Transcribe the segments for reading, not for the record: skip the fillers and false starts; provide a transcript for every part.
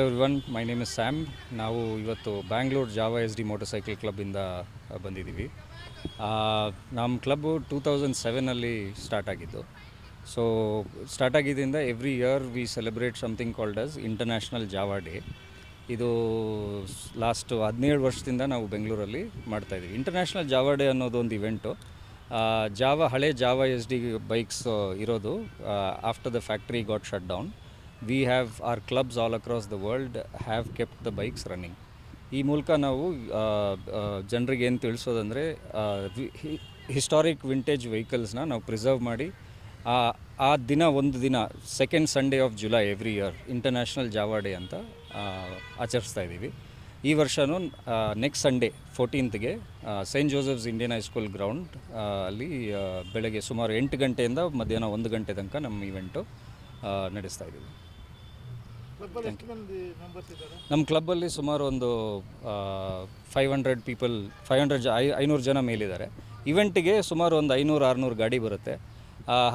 Hello everyone, my name is Sam. ನಾವು ಇವತ್ತು Bangalore Jawa S D motorcycle ಕ್ಲಬ್ಬಿಂದ ಬಂದಿದ್ದೀವಿ. ನಮ್ಮ ಕ್ಲಬ್ಬು 2007 ಸ್ಟಾರ್ಟ್ ಆಗಿದ್ದು. ಸೊ ಸ್ಟಾರ್ಟ್ ಆಗಿದ್ದರಿಂದ every year we celebrate something called as International Jawa Day. ಇದು last 17 ವರ್ಷದಿಂದ ನಾವು ಬೆಂಗಳೂರಲ್ಲಿ ಮಾಡ್ತಾಯಿದ್ದೀವಿ. ಇಂಟರ್ನ್ಯಾಷನಲ್ ಜಾವಾ ಡೇ ಅನ್ನೋದು ಒಂದು ಇವೆಂಟು. ಹಳೆ ಜಾವಾ ಎಸ್ ಡಿ ಬೈಕ್ಸ್ ಇರೋದು after the factory got shut down. We have our clubs all across the world have kept the bikes running. ಈ ಮೂಲಕ ನಾವು ಜನರಿಗೆ ಏನು ತಿಳಿಸೋದಂದರೆ ಹಿಸ್ಟಾರಿಕ್ ವಿಂಟೇಜ್ ವೆಹಿಕಲ್ಸ್ನ ನಾವು ಪ್ರಿಸರ್ವ್ ಮಾಡಿ ಆ ದಿನ ಒಂದು ದಿನ second Sunday of July every year international Jawa day ಅಂತ ಆಚರಿಸ್ತಾ ಇದ್ದೀವಿ. ಈ ವರ್ಷವೂ next Sunday 14th Saint Joseph's Indian high school ground ಅಲ್ಲಿ ಬೆಳಗ್ಗೆ ಸುಮಾರು 8 ಗಂಟೆಯಿಂದ ಮಧ್ಯಾಹ್ನ 1 ಗಂಟೆ ತನಕ ನಮ್ಮ ಇವೆಂಟು ನಡೆಸ್ತಾ ಇದ್ದೀವಿ. ನಮ್ಮ ಕ್ಲಬ್ಬಲ್ಲಿ ಸುಮಾರು ಒಂದು 500 ಜನ ಮೇಲಿದ್ದಾರೆ. ಇವೆಂಟಿಗೆ ಸುಮಾರು ಒಂದು 500-600 ಗಾಡಿ ಬರುತ್ತೆ.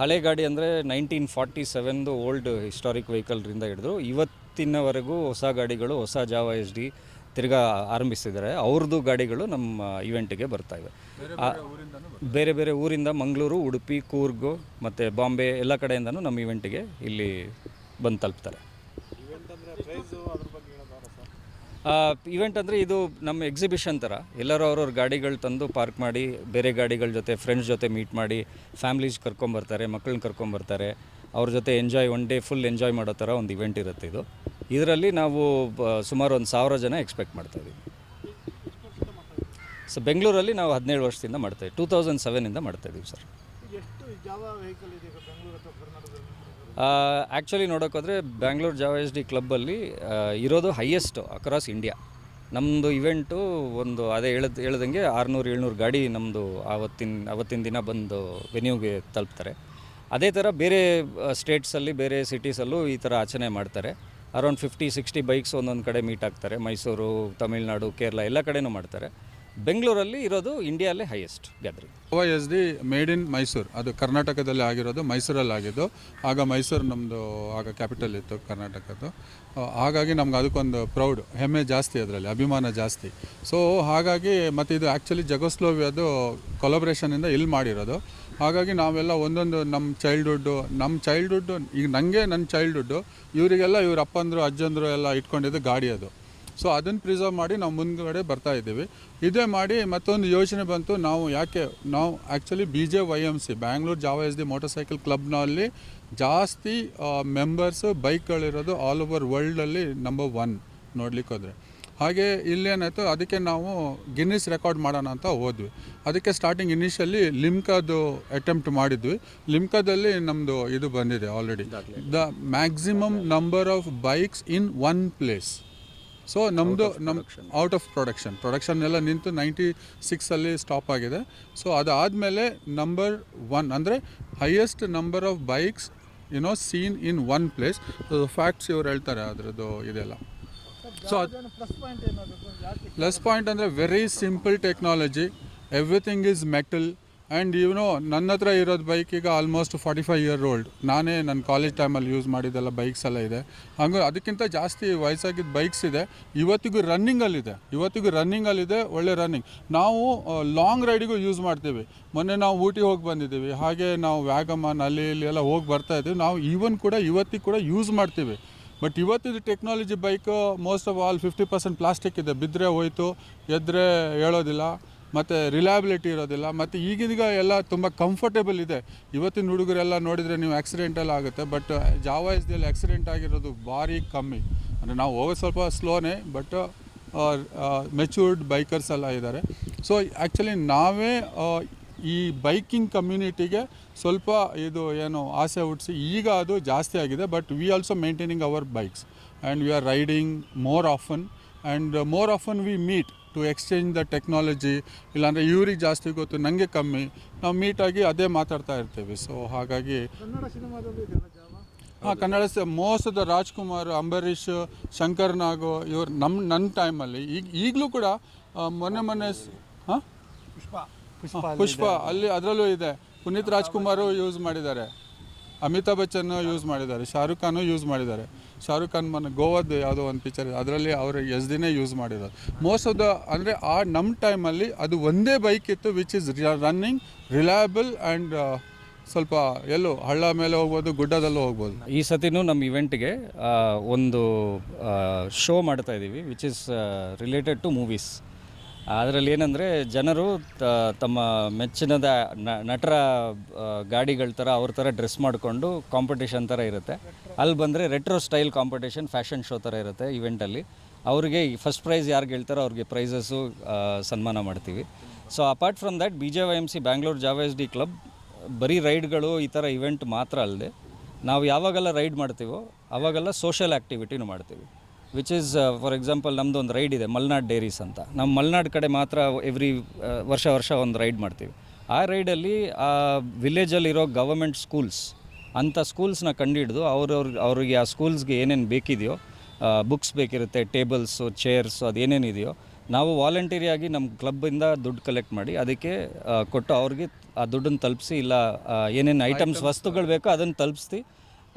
ಹಳೆ ಗಾಡಿ ಅಂದರೆ 1947 ಓಲ್ಡ್ ಹಿಸ್ಟಾರಿಕ್ ವೆಹಿಕಲ್ರಿಂದ ಹಿಡಿದು ಇವತ್ತಿನವರೆಗೂ ಹೊಸ ಗಾಡಿಗಳು, ಹೊಸ ಜಾವಾ ಎಸ್ ಡಿ ತಿರ್ಗಾ ಆರಂಭಿಸಿದ್ದಾರೆ. ಅವ್ರದ್ದು ಗಾಡಿಗಳು ನಮ್ಮ ಇವೆಂಟಿಗೆ ಬರ್ತಾಯಿವೆ. ಬೇರೆ ಬೇರೆ ಊರಿಂದ ಮಂಗಳೂರು, ಉಡುಪಿ, ಕೂರ್ಗು ಮತ್ತು ಬಾಂಬೆ ಎಲ್ಲ ಕಡೆಯಿಂದನೂ ನಮ್ಮ ಇವೆಂಟಿಗೆ ಇಲ್ಲಿ ಬಂದು ತಲುಪ್ತಾರೆ. ಇವೆಂಟ್ ಅಂದರೆ ಇದು ನಮ್ಮ ಎಕ್ಸಿಬಿಷನ್ ಥರ. ಎಲ್ಲರೂ ಅವ್ರವ್ರ ಗಾಡಿಗಳು ತಂದು ಪಾರ್ಕ್ ಮಾಡಿ ಬೇರೆ ಗಾಡಿಗಳ ಜೊತೆ ಫ್ರೆಂಡ್ಸ್ ಜೊತೆ ಮೀಟ್ ಮಾಡಿ ಫ್ಯಾಮ್ಲೀಸ್ ಕರ್ಕೊಂಬರ್ತಾರೆ, ಮಕ್ಕಳನ್ನ ಕರ್ಕೊಂಬರ್ತಾರೆ. ಅವ್ರ ಜೊತೆ ಒನ್ ಡೇ ಫುಲ್ ಎಂಜಾಯ್ ಮಾಡೋ ಥರ ಒಂದು ಇವೆಂಟ್ ಇರುತ್ತೆ ಇದು. ಇದರಲ್ಲಿ ನಾವು ಸುಮಾರು ಒಂದು 1000 ಜನ ಎಕ್ಸ್ಪೆಕ್ಟ್ ಮಾಡ್ತಾಯಿದ್ದೀವಿ. ಸೊ ಬೆಂಗಳೂರಲ್ಲಿ ನಾವು 17 ವರ್ಷದಿಂದ ಮಾಡ್ತಾಯಿದ್ದೀವಿ. 2007 ಮಾಡ್ತಾಯಿದ್ದೀವಿ ಸರ್. ಆ್ಯಕ್ಚುಲಿ ನೋಡೋಕ್ಕೋದ್ರೆ ಬ್ಯಾಂಗ್ಳೂರ್ ಜಾವಾ ಎಸ್ ಡಿ ಕ್ಲಬ್ಬಲ್ಲಿ ಇರೋದು ಹೈಯೆಸ್ಟ್ ಅಕ್ರಾಸ್ ಇಂಡಿಯಾ. ನಮ್ಮದು ಇವೆಂಟು ಒಂದು ಅದೇ ಹೇಳ್ದಂಗೆ 600-700 ಗಾಡಿ ನಮ್ಮದು ಅವತ್ತಿನ ದಿನ ಬಂದು ವೆನ್ಯೂಗೆ ತಲುಪ್ತಾರೆ. ಅದೇ ಥರ ಬೇರೆ ಸ್ಟೇಟ್ಸಲ್ಲಿ, ಬೇರೆ ಸಿಟೀಸಲ್ಲೂ ಈ ಥರ ಆಚರಣೆ ಮಾಡ್ತಾರೆ. ಅರೌಂಡ್ 50-60 ಬೈಕ್ಸ್ ಒಂದೊಂದು ಕಡೆ ಮೀಟ್ ಆಗ್ತಾರೆ. ಮೈಸೂರು, ತಮಿಳ್ನಾಡು, ಕೇರಳ ಎಲ್ಲ ಕಡೆನೂ ಮಾಡ್ತಾರೆ. ಬೆಂಗಳೂರಲ್ಲಿ ಇರೋದು ಇಂಡಿಯಾಲೇ highest gathering. Jawa S D made in Mysuru, ಅದು ಕರ್ನಾಟಕದಲ್ಲಿ ಆಗಿರೋದು, ಮೈಸೂರಲ್ಲಿ ಆಗಿದ್ದು. ಆಗ ಮೈಸೂರು ನಮ್ಮದು ಆಗ ಕ್ಯಾಪಿಟಲ್ ಇತ್ತು ಕರ್ನಾಟಕದ್ದು. ಹಾಗಾಗಿ ನಮ್ಗೆ ಅದಕ್ಕೊಂದು ಪ್ರೌಡ್, ಹೆಮ್ಮೆ ಜಾಸ್ತಿ, ಅದರಲ್ಲಿ ಅಭಿಮಾನ ಜಾಸ್ತಿ. ಸೊ ಹಾಗಾಗಿ ಮತ್ತು ಇದು ಆ್ಯಕ್ಚುಲಿ ಜಗೋಸ್ಲೋವಿಯಾದು ಕೊಲಾಬ್ರೇಷನಿಂದ ಇಲ್ಲಿ ಮಾಡಿರೋದು. ಹಾಗಾಗಿ ನಾವೆಲ್ಲ ಒಂದೊಂದು ನಮ್ಮ ಚೈಲ್ಡ್ಹುಡ್ಡು ಈಗ ನನಗೆ ನನ್ನ ಚೈಲ್ಡ್ಹುಡ್ಡು, ಇವರಿಗೆಲ್ಲ ಇವ್ರ ಅಪ್ಪಂದರು ಅಜ್ಜಂದರು ಎಲ್ಲ ಇಟ್ಕೊಂಡಿದ್ದು ಗಾಡಿ ಅದು. ಸೊ ಅದನ್ನು ಪ್ರಿಸರ್ವ್ ಮಾಡಿ ನಾವು ಮುಂದ್ಗಡೆ ಬರ್ತಾಯಿದ್ದೀವಿ. ಇದೇ ಮಾಡಿ ಮತ್ತೊಂದು ಯೋಚನೆ ಬಂತು, ನಾವು actually BJYMC Bangalore Jawa S D motorcycle ಕ್ಲಬ್ನಲ್ಲಿ ಜಾಸ್ತಿ ಮೆಂಬರ್ಸು ಬೈಕ್ಗಳಿರೋದು ಆಲ್ ಓವರ್ ವರ್ಲ್ಡಲ್ಲಿ ನಂಬರ್ 1 ನೋಡ್ಲಿಕ್ಕೆ ಹೋದರೆ. ಹಾಗೆ ಇಲ್ಲೇನಾಯಿತು, ಅದಕ್ಕೆ ನಾವು ಗಿನ್ನಿಸ್ ರೆಕಾರ್ಡ್ ಮಾಡೋಣ ಅಂತ ಹೋದ್ವಿ. ಅದಕ್ಕೆ ಸ್ಟಾರ್ಟಿಂಗ್ ಇನಿಷಿಯಲಿ ಲಿಮ್ಕಾದು ಅಟೆಂಪ್ಟ್ ಮಾಡಿದ್ವಿ. ಲಿಮ್ಕಾದಲ್ಲಿ ನಮ್ಮದು ಇದು ಬಂದಿದೆ already, the maximum number of bikes in one place. So ನಮ್ಮ ಔಟ್ ಆಫ್ ಪ್ರೊಡಕ್ಷನ್ ಎಲ್ಲ ನಿಂತು 96 ಸ್ಟಾಪ್ ಆಗಿದೆ. ಸೊ ಅದಾದಮೇಲೆ ನಂಬರ್ 1 ಅಂದರೆ highest number of bikes seen in one place. Facts ಇವ್ರು ಹೇಳ್ತಾರೆ ಅದರದ್ದು ಇದೆಲ್ಲ. ಸೊ ಪ್ಲಸ್ ಪಾಯಿಂಟ್ ಅಂದರೆ very simple technology, everything is metal. And ನನ್ನ ಹತ್ರ ಇರೋದು ಬೈಕ್ ಈಗ ಆಲ್ಮೋಸ್ಟ್ 45 year old. ನಾನೇ ನನ್ನ ಕಾಲೇಜ್ ಟೈಮಲ್ಲಿ ಯೂಸ್ ಮಾಡಿದ್ದೆಲ್ಲ ಬೈಕ್ಸ್ ಎಲ್ಲ ಇದೆ. ಹಂಗೆ ಅದಕ್ಕಿಂತ ಜಾಸ್ತಿ ವಯಸ್ಸಾಗಿದ್ದ ಬೈಕ್ಸ್ ಇದೆ. ಇವತ್ತಿಗೂ ರನ್ನಿಂಗಲ್ಲಿದೆ, ಒಳ್ಳೆ ರನ್ನಿಂಗ್. ನಾವು ಲಾಂಗ್ ರೈಡಿಗೂ ಯೂಸ್ ಮಾಡ್ತೀವಿ. ಮೊನ್ನೆ ನಾವು ಊಟಿ ಹೋಗಿ ಬಂದಿದ್ದೀವಿ, ಹಾಗೆ ನಾವು ವ್ಯಾಗಮನ್ ಅಲ್ಲಿ ಇಲ್ಲಿ ಎಲ್ಲ ಹೋಗಿ ಬರ್ತಾಯಿದ್ದೀವಿ. ನಾವು ಇವತ್ತಿಗೆ ಕೂಡ ಯೂಸ್ ಮಾಡ್ತೀವಿ. ಬಟ್ ಇವತ್ತಿದು technology bike most of all 50% plastic ಇದೆ. ಬಿದ್ದರೆ ಹೋಯ್ತು, ಎದ್ದರೆ ಹೇಳೋದಿಲ್ಲ, ಮತ್ತು ರಿಲಯಬಿಲಿಟಿ ಇರೋದಿಲ್ಲ. ಮತ್ತು ಈಗೀಗ ಎಲ್ಲ ತುಂಬ ಕಂಫರ್ಟೇಬಲ್ ಇದೆ. ಇವತ್ತಿನ ಹುಡುಗರೆಲ್ಲ ನೋಡಿದರೆ ನೀವು ಆಕ್ಸಿಡೆಂಟೆಲ್ಲ ಆಗುತ್ತೆ. ಬಟ್ ಜಾವಾ ಎಸ್ ಡಿಯಲ್ಲಿ ಆಕ್ಸಿಡೆಂಟ್ ಆಗಿರೋದು ಭಾರಿ ಕಮ್ಮಿ. ಅಂದರೆ ನಾವು ಹೋಗೋದು ಸ್ವಲ್ಪ ಸ್ಲೋನೇ, ಬಟ್ ಮೆಚ್ಯೂರ್ಡ್ ಬೈಕರ್ಸ್ ಎಲ್ಲ ಇದ್ದಾರೆ. ಸೊ ಆ್ಯಕ್ಚುಲಿ ನಾವೇ ಈ ಬೈಕಿಂಗ್ ಕಮ್ಯುನಿಟಿಗೆ ಸ್ವಲ್ಪ ಇದು ಆಸೆ ಹುಟ್ಟಿಸಿ ಈಗ ಅದು ಜಾಸ್ತಿ ಆಗಿದೆ. But we also maintaining our bikes and we are riding more often we meet to exchange the technology. ಇಲ್ಲಾಂದರೆ ಇವ್ರಿಗೆ ಜಾಸ್ತಿ ಗೊತ್ತು, ನನಗೆ ಕಮ್ಮಿ, ನಾವು ಮೀಟಾಗಿ ಅದೇ ಮಾತಾಡ್ತಾ ಇರ್ತೀವಿ. ಸೊ ಹಾಗಾಗಿ Kannada most of the Rajkumar, Ambareesh, Shankar Nagu ಇವ್ರು ನನ್ನ ಟೈಮಲ್ಲಿ ಈಗಲೂ ಕೂಡ ಮೊನ್ನೆ ಪುಷ್ಪ ಅಲ್ಲಿ ಅದರಲ್ಲೂ ಇದೆ. ಪುನೀತ್ ರಾಜ್ಕುಮಾರು ಯೂಸ್ ಮಾಡಿದ್ದಾರೆ, ಅಮಿತಾಬ್ ಬಚ್ಚನ್ ಯೂಸ್ ಮಾಡಿದ್ದಾರೆ, ಶಾರುಖ್ ಖಾನು ಯೂಸ್ ಮಾಡಿದ್ದಾರೆ. ಶಾರುಖ್ ಖಾನ್ ಮೊನ್ನೆ ಗೋವಾದ್ದು ಯಾವುದೋ ಒಂದು ಪಿಕ್ಚರ್ ಅದರಲ್ಲಿ ಅವರು ಎಸ್ ದಿನೇ ಯೂಸ್ ಮಾಡಿರೋದು. ಮೋಸ್ಟ್ ಆಫ್ ದ ಅಂದರೆ ಆ ನಮ್ಮ ಟೈಮಲ್ಲಿ ಅದು ಒಂದೇ ಬೈಕ್ ಇತ್ತು which is running reliable and ಸ್ವಲ್ಪ ಎಲ್ಲೋ ಹಳ್ಳ ಮೇಲೆ ಹೋಗ್ಬೋದು, ಗುಡ್ಡದಲ್ಲೂ ಹೋಗ್ಬೋದು. ಈ ಸತಿನೂ ನಮ್ಮ ಇವೆಂಟ್ಗೆ ಒಂದು ಶೋ ಮಾಡ್ತಾ ಇದ್ದೀವಿ which is related to movies. ಅದರಲ್ಲಿ ಏನಂದರೆ ಜನರು ತಮ್ಮ ಮೆಚ್ಚಿನದ ನಟರ ಗಾಡಿಗಳ ಥರ ಅವ್ರ ಥರ ಡ್ರೆಸ್ ಮಾಡಿಕೊಂಡು ಕಾಂಪಿಟೇಷನ್ ಥರ ಇರುತ್ತೆ. ಅಲ್ಲಿ ಬಂದರೆ retro style competition fashion show ಥರ ಇರುತ್ತೆ ಇವೆಂಟಲ್ಲಿ. ಅವ್ರಿಗೆ ಫಸ್ಟ್ ಪ್ರೈಸ್ ಯಾರು ಗೆಲ್ತಾರೋ ಅವ್ರಿಗೆ ಪ್ರೈಸಸ್ಸು ಸನ್ಮಾನ ಮಾಡ್ತೀವಿ. So apart from that BJYMC Bangalore Jawa S D club ಬರೀ ರೈಡ್ಗಳು ಈ ಥರ ಇವೆಂಟ್ ಮಾತ್ರ ಅಲ್ಲದೆ ನಾವು ಯಾವಾಗೆಲ್ಲ ರೈಡ್ ಮಾಡ್ತೀವೋ ಆವಾಗೆಲ್ಲ ಸೋಷಲ್ ಆ್ಯಕ್ಟಿವಿಟಿನೂ ಮಾಡ್ತೀವಿ. ವಿಚ್ ಈಸ್ ಫಾರ್ ಎಕ್ಸಾಂಪಲ್ ನಮ್ಮದು ಒಂದು ರೈಡ್ ಇದೆ ಮಲ್ನಾಡ್ ಡೈರೀಸ್ ಅಂತ. ನಾವು ಮಲ್ನಾಡ್ ಕಡೆ ಮಾತ್ರ ಎವ್ರಿ ವರ್ಷ ಒಂದು ರೈಡ್ ಮಾಡ್ತೀವಿ. ಆ ರೈಡಲ್ಲಿ ಆ ವಿಲೇಜಲ್ಲಿರೋ ಗವರ್ಮೆಂಟ್ ಸ್ಕೂಲ್ಸ್ ಅಂಥ ಸ್ಕೂಲ್ಸ್ನ ಕಂಡುಹಿಡಿದು ಅವ್ರಿಗೆ ಆ ಸ್ಕೂಲ್ಸ್ಗೆ ಏನೇನು ಬೇಕಿದೆಯೋ, ಬುಕ್ಸ್ ಬೇಕಿರುತ್ತೆ, ಟೇಬಲ್ಸು, ಚೇರ್ಸು, ಅದೇನೇನಿದೆಯೋ ನಾವು ವಾಲಂಟರಿಯಾಗಿ ನಮ್ಮ ಕ್ಲಬ್ಬಿಂದ ದುಡ್ಡು ಕಲೆಕ್ಟ್ ಮಾಡಿ ಅದಕ್ಕೆ ಕೊಟ್ಟು ಅವ್ರಿಗೆ ಆ ದುಡ್ಡನ್ನು ತಲುಪಿಸಿ, ಇಲ್ಲ ಏನೇನು ಐಟಮ್ಸ್ ವಸ್ತುಗಳು ಬೇಕೋ ಅದನ್ನು ತಲುಪಿಸಿ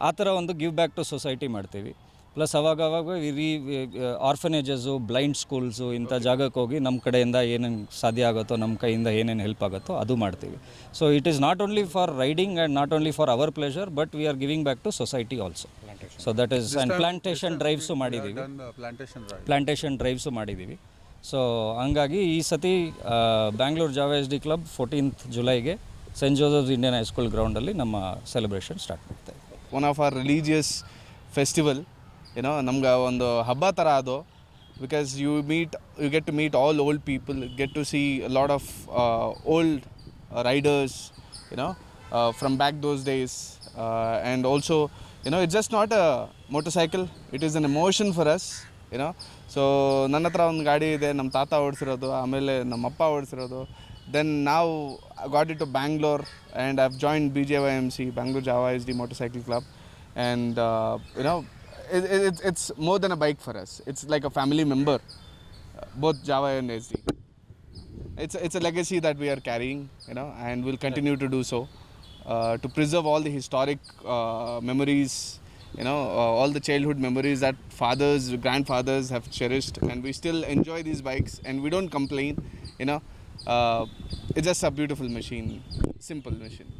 ಆ ಥರ ಒಂದು ಗಿವ್ ಬ್ಯಾಕ್ ಟು ಸೊಸೈಟಿ ಮಾಡ್ತೀವಿ. ಪ್ಲಸ್ ಅವಾಗವಾಗ ಆರ್ಫನೇಜಸ್ಸು, ಬ್ಲೈಂಡ್ ಸ್ಕೂಲ್ಸು ಇಂಥ ಜಾಗಕ್ಕೆ ಹೋಗಿ ನಮ್ಮ ಕಡೆಯಿಂದ ಏನೇನು ಸಾಧ್ಯ ಆಗುತ್ತೋ, ನಮ್ಮ ಕೈಯಿಂದ ಏನೇನು ಹೆಲ್ಪ್ ಆಗುತ್ತೋ ಅದು ಮಾಡ್ತೀವಿ. So it is not only for riding and not only for our pleasure but we are giving back to society also. So that is and plantation drives ಮಾಡಿದ್ದೀವಿ. ಪ್ಲಾಂಟೇಷನ್ ಡ್ರೈವ್ಸು ಮಾಡಿದ್ದೀವಿ. ಸೊ ಹಂಗಾಗಿ ಈ ಸತಿ Bangalore Jawa S D club 14th ಜುಲೈಗೆ Saint Joseph's Indian high school ಗ್ರೌಂಡಲ್ಲಿ ನಮ್ಮ celebration start ಮಾಡ್ತಾ ಇದ್ದೀವಿ. One of our religious festival, ಏನೋ ನಮ್ಗೆ ಒಂದು ಹಬ್ಬ ಥರ ಅದು. Because you get to meet all old people, get to see lot of old riders, from back those days. And also it's just not a motorcycle, it is an emotion for us. So ನನ್ನ ಹತ್ರ ಒಂದು ಗಾಡಿ ಇದೆ, ನಮ್ಮ ತಾತ ಓಡಿಸಿರೋದು, ಆಮೇಲೆ ನಮ್ಮ ಅಪ್ಪ ಓಡಿಸಿರೋದು. ದೆನ್ ನಾವು got it to Bangalore and I have joined BJYMC Bangalore Jawa S D motorcycle club. And it's more than a bike for us, it's like a family member, both Java and SD. It's a legacy that we are carrying, and we'll continue to do so, to preserve all the historic memories, all the childhood memories that fathers, grandfathers have cherished, and we still enjoy these bikes and we don't complain. It's just a beautiful machine, simple machine.